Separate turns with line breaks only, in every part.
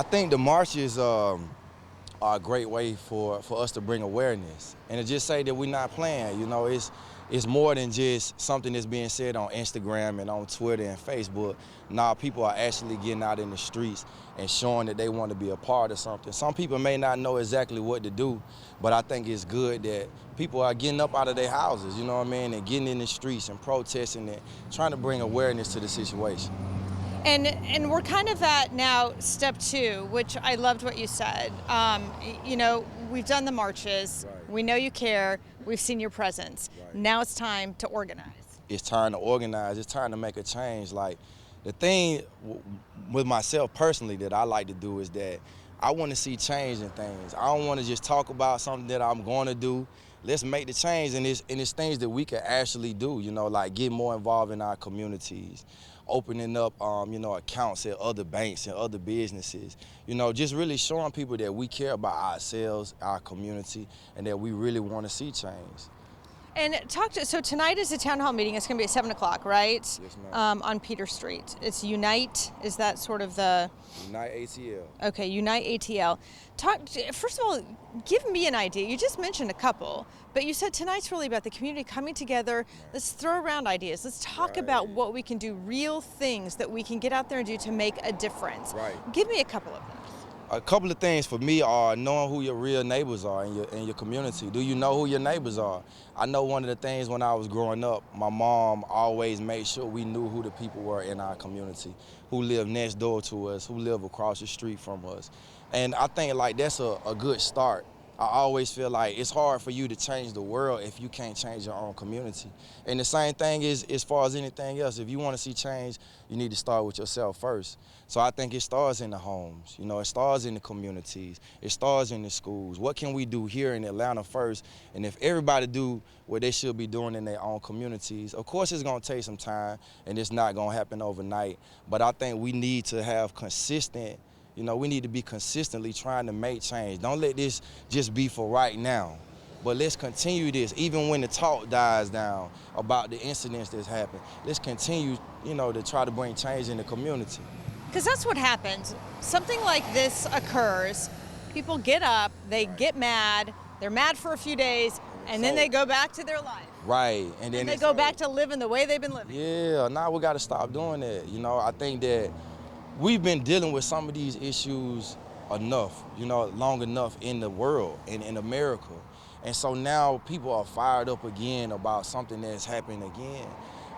I think the marches are a great way for us to bring awareness and to just say that we're not playing. You know, it's more than just something that's being said on Instagram and on Twitter and Facebook. Now people are actually getting out in the streets and showing that they want to be a part of something. Some people may not know exactly what to do, but I think it's good that people are getting up out of their houses, you know what I mean, and getting in the streets and protesting and trying to bring awareness to the situation.
And we're kind of at now step 2, which I loved what you said. You know, we've done the marches.
Right.
We know you care. We've seen your presence.
Right.
Now it's time to organize.
It's time to organize. It's time to make a change. Like, the thing with myself personally that I like to do is that I want to see change in things. I don't want to just talk about something that I'm going to do. Let's make the change, and it's things that we can actually do, you know, like get more involved in our communities, opening up, you know, accounts at other banks and other businesses, you know, just really showing people that we care about ourselves, our community, and that we really want to see change.
And so tonight is a town hall meeting. It's going to be at 7 o'clock, right?
Yes, ma'am.
On Peter Street. It's Unite. Is that sort of the...
Unite ATL.
Okay, Unite ATL. First of all, give me an idea. You just mentioned a couple, but you said tonight's really about the community coming together. Right. Let's throw around ideas. Let's talk about what we can do, real things that we can get out there and do to make a difference.
Right.
Give me a couple of them.
A couple of things for me are knowing who your real neighbors are in your community. Do you know who your neighbors are? I know one of the things when I was growing up, my mom always made sure we knew who the people were in our community, who lived next door to us, who lived across the street from us. And I think like that's a good start. I always feel like it's hard for you to change the world if you can't change your own community. And the same thing is as far as anything else. If you want to see change, you need to start with yourself first. So I think it starts in the homes, you know, it starts in the communities, it starts in the schools. What can we do here in Atlanta first? And if everybody do what they should be doing in their own communities, of course it's gonna take some time and it's not gonna happen overnight. But I think we need to have consistent, you know, we need to be consistently trying to make change. Don't let this just be for right now, but let's continue this. Even when the talk dies down about the incidents that's happened, let's continue, you know, to try to bring change in the community.
Because that's what happens. Something like this occurs, people get up, they get mad, they're mad for a few days, and then they go back to their life.
Right. And then
they go back to living the way they've been living.
Yeah, now we got to stop doing that. You know, I think that we've been dealing with some of these issues enough, you know, long enough in the world and in America. And so now people are fired up again about something that's happening again.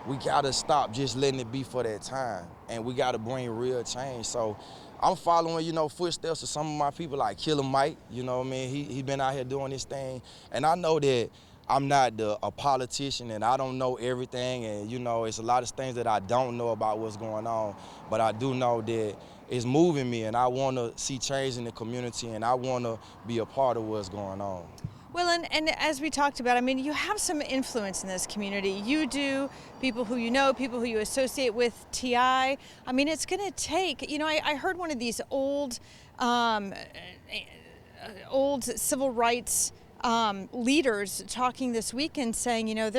We gotta stop just letting it be for that time, and we gotta bring real change. So I'm following, you know, footsteps of some of my people like Killer Mike, you know what I mean? He been out here doing this thing, and I know that I'm not a politician and I don't know everything, and you know, it's a lot of things that I don't know about what's going on, but I do know that it's moving me and I wanna see change in the community and I wanna be a part of what's going on.
Well, and as we talked about, I mean, you have some influence in this community. You do, people who you know, people who you associate with, TI. I mean, it's going to take, you know, I heard one of these old civil rights leaders talking this weekend saying, you know,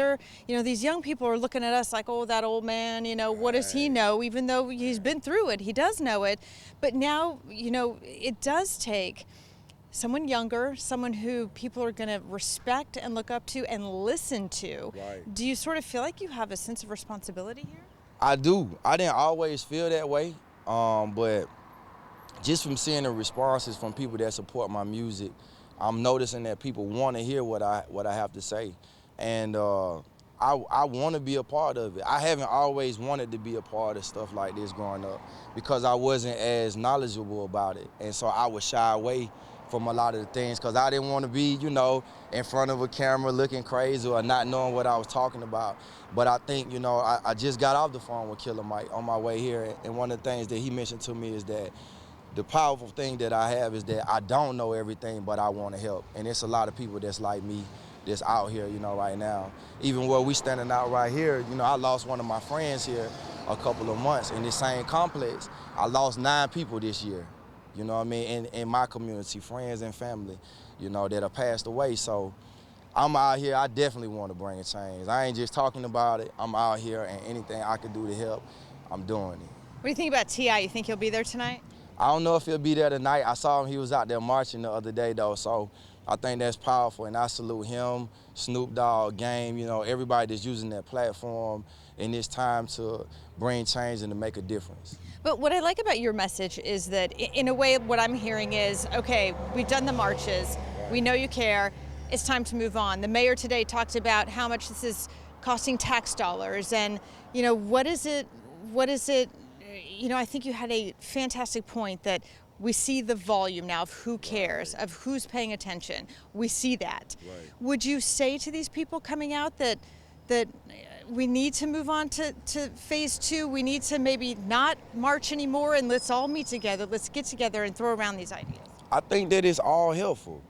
these young people are looking at us like, oh, that old man, you know, what does he know? Even though he's been through it, he does know it. But now, you know, it does take someone younger, someone who people are going to respect and look up to and listen to.
Right.
Do you sort of feel like you have a sense of responsibility here?
I do. I didn't always feel that way, but just from seeing the responses from people that support my music, I'm noticing that people want to hear what I have to say, and I want to be a part of it. I haven't always wanted to be a part of stuff like this growing up because I wasn't as knowledgeable about it, and so I would shy away from a lot of the things because I didn't want to be, you know, in front of a camera looking crazy or not knowing what I was talking about. But I think, you know, I just got off the phone with Killer Mike on my way here, and one of the things that he mentioned to me is that the powerful thing that I have is that I don't know everything, but I want to help. And it's a lot of people that's like me that's out here, you know, right now. Even where we standing out right here, you know, I lost one of my friends here a couple of months in this same complex. I lost 9 people this year. You know what I mean, in my community, friends and family, you know, that have passed away. So I'm out here, I definitely want to bring a change. I ain't just talking about it, I'm out here, and anything I can do to help, I'm doing it.
What do you think about T.I.? You think he'll be there tonight?
I don't know if he'll be there tonight. I saw him, he was out there marching the other day though, so I think that's powerful, and I salute him, Snoop Dogg, Game, you know, everybody that's using that platform in this time to bring change and to make a difference.
But what I like about your message is that, in a way, what I'm hearing is, okay, we've done the marches, we know you care, it's time to move on. The mayor today talked about how much this is costing tax dollars, and, you know, what is it, you know, I think you had a fantastic point that we see the volume now of who cares, of who's paying attention. We see that.
Right.
Would you say to these people coming out that we need to move on to phase two? We need to maybe not march anymore, and let's all meet together. Let's get together and throw around these ideas.
I think that it's all helpful.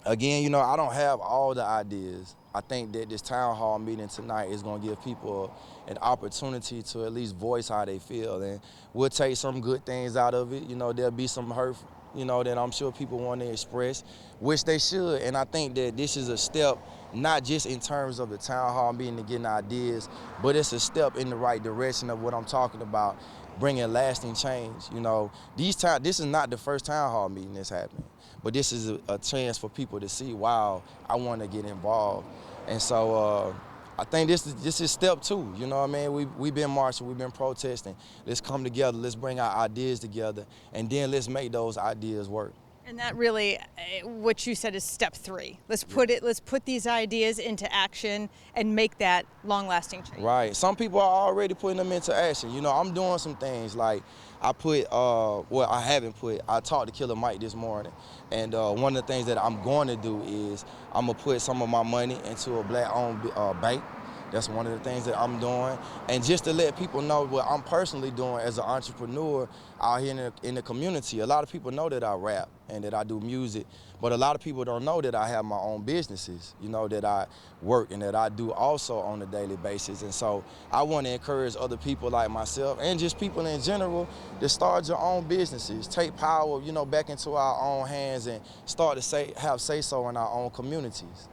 Again, you know, I don't have all the ideas. I think that this town hall meeting tonight is going to give people an opportunity to at least voice how they feel, and we'll take some good things out of it. You know, there'll be some hurt, you know, that I'm sure people want to express, which they should, and I think that this is a step, not just in terms of the town hall meeting and getting ideas, but it's a step in the right direction of what I'm talking about, bringing lasting change. You know, this is not the first town hall meeting that's happening, but this is a chance for people to see, wow, I want to get involved. And so I think this is step two. You know what I mean? We've been marching, we've been protesting. Let's come together, let's bring our ideas together, and then let's make those ideas work.
And that really, what you said is step three. Let's put these ideas into action and make that long-lasting change.
Right. Some people are already putting them into action. You know, I'm doing some things like I talked to Killer Mike this morning, and one of the things that I'm going to do is I'm going to put some of my money into a black-owned bank. That's one of the things that I'm doing. And just to let people know what I'm personally doing as an entrepreneur out here in the community. A lot of people know that I rap and that I do music, but a lot of people don't know that I have my own businesses, you know, that I work and that I do also on a daily basis. And so I want to encourage other people like myself and just people in general to start your own businesses, take power, you know, back into our own hands and start to have say-so in our own communities.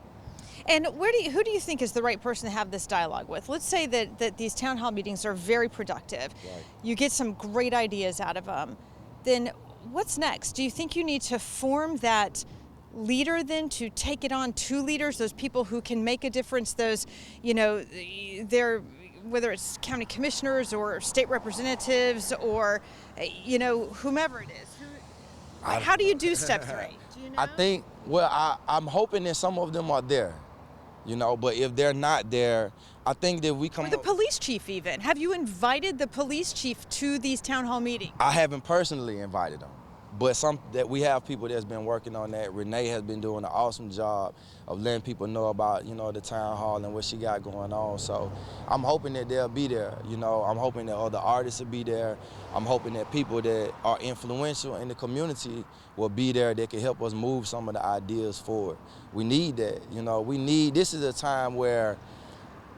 And who do you think is the right person to have this dialogue with? Let's say that these town hall meetings are very productive.
Right.
You get some great ideas out of them. Then what's next? Do you think you need to form that leader then to take it on to leaders, those people who can make a difference, those, you know, whether it's county commissioners or state representatives or, you know, whomever it is? How do you do step three? Do you know?
I think, I'm hoping that some of them are there. You know, but if they're not there, I think that we come.
Or the police chief even. Have you invited the police chief to these town hall meetings?
I haven't personally invited them, but we have people that's been working on that. Renee has been doing an awesome job of letting people know about, you know, the town hall and what she got going on. So I'm hoping that they'll be there. You know, I'm hoping that other artists will be there. I'm hoping that people that are influential in the community will be there that can help us move some of the ideas forward. We need that. You know, this is a time where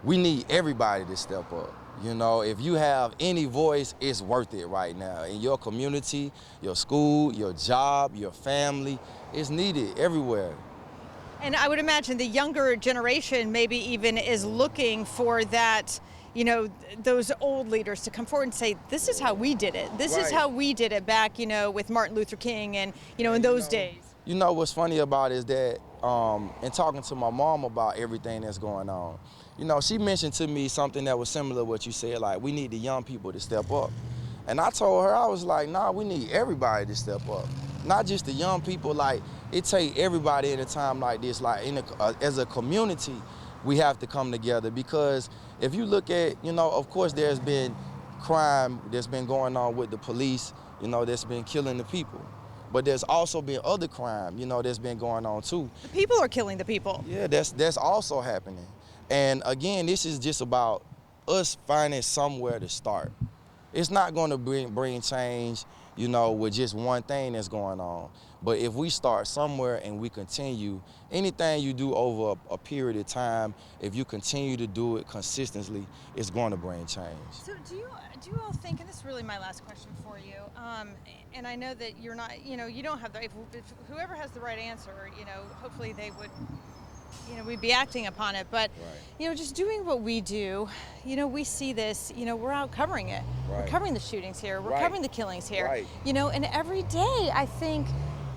we need everybody to step up. You know, if you have any voice, it's worth it right now. In your community, your school, your job, your family, it's needed everywhere.
And I would imagine the younger generation maybe even is looking for that, you know, those old leaders to come forward and say, this is how we did it. This is how we did it back, you know, with Martin Luther King and, you know, in those days.
You know, what's funny about it is that in talking to my mom about everything that's going on, you know, she mentioned to me something that was similar to what you said, like, we need the young people to step up. And I told her, I was like, nah, we need everybody to step up. Not just the young people, like, it take everybody in a time like this, like, as a community, we have to come together. Because if you look at, you know, of course there's been crime that's been going on with the police, you know, that's been killing the people. But there's also been other crime, you know, that's been going on too.
The people are killing the people.
Yeah, that's also happening. And again, this is just about us finding somewhere to start. It's not going to bring change, you know, with just one thing that's going on. But if we start somewhere and we continue, anything you do over a period of time, if you continue to do it consistently, it's going to bring change.
So do you all think, and this is really my last question for you, and I know that you're not, you know, you don't have if whoever has the right answer, you know, hopefully they would we'd be acting upon it. But,
Right.
just doing what we do, we see this, we're out covering it. We're
Right.
covering the shootings here. We're
Right.
covering the killings here.
Right.
And every day I think,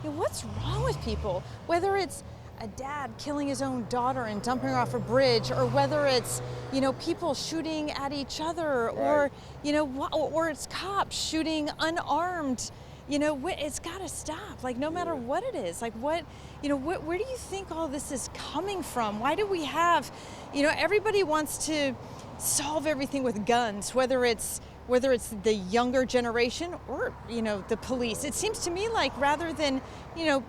what's wrong with people? Whether it's a dad killing his own daughter and dumping her off a bridge, or whether it's, people shooting at each other, or, or it's cops shooting unarmed. It's got to stop. Like, no matter what it is, like where do you think all this is coming from? Why do we have, everybody wants to solve everything with guns, whether it's the younger generation or, the police. It seems to me like rather than, it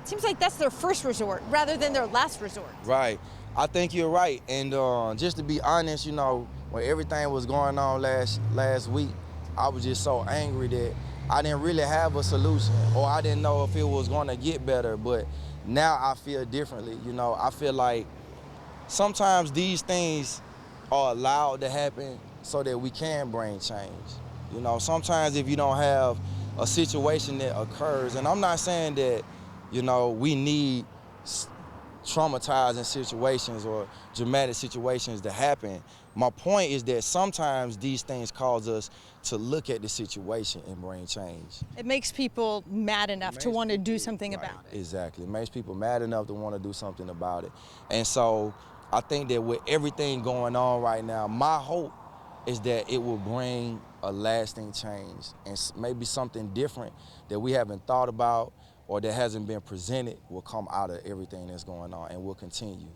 seems like that's their first resort rather than their last resort.
Right. I think you're right. And just to be honest, when everything was going on last week, I was just so angry that I didn't really have a solution, or I didn't know if it was going to get better. But now I feel differently. I feel like sometimes these things are allowed to happen so that we can bring change. Sometimes if you don't have a situation that occurs, and I'm not saying that, we need traumatizing situations or dramatic situations to happen. My point is that sometimes these things cause us to look at the situation and bring change.
It makes people mad enough to want to do something about it.
Exactly. It makes people mad enough to want to do something about it. And so I think that with everything going on right now, my hope is that it will bring a lasting change and maybe something different that we haven't thought about or that hasn't been presented will come out of everything that's going on and will continue.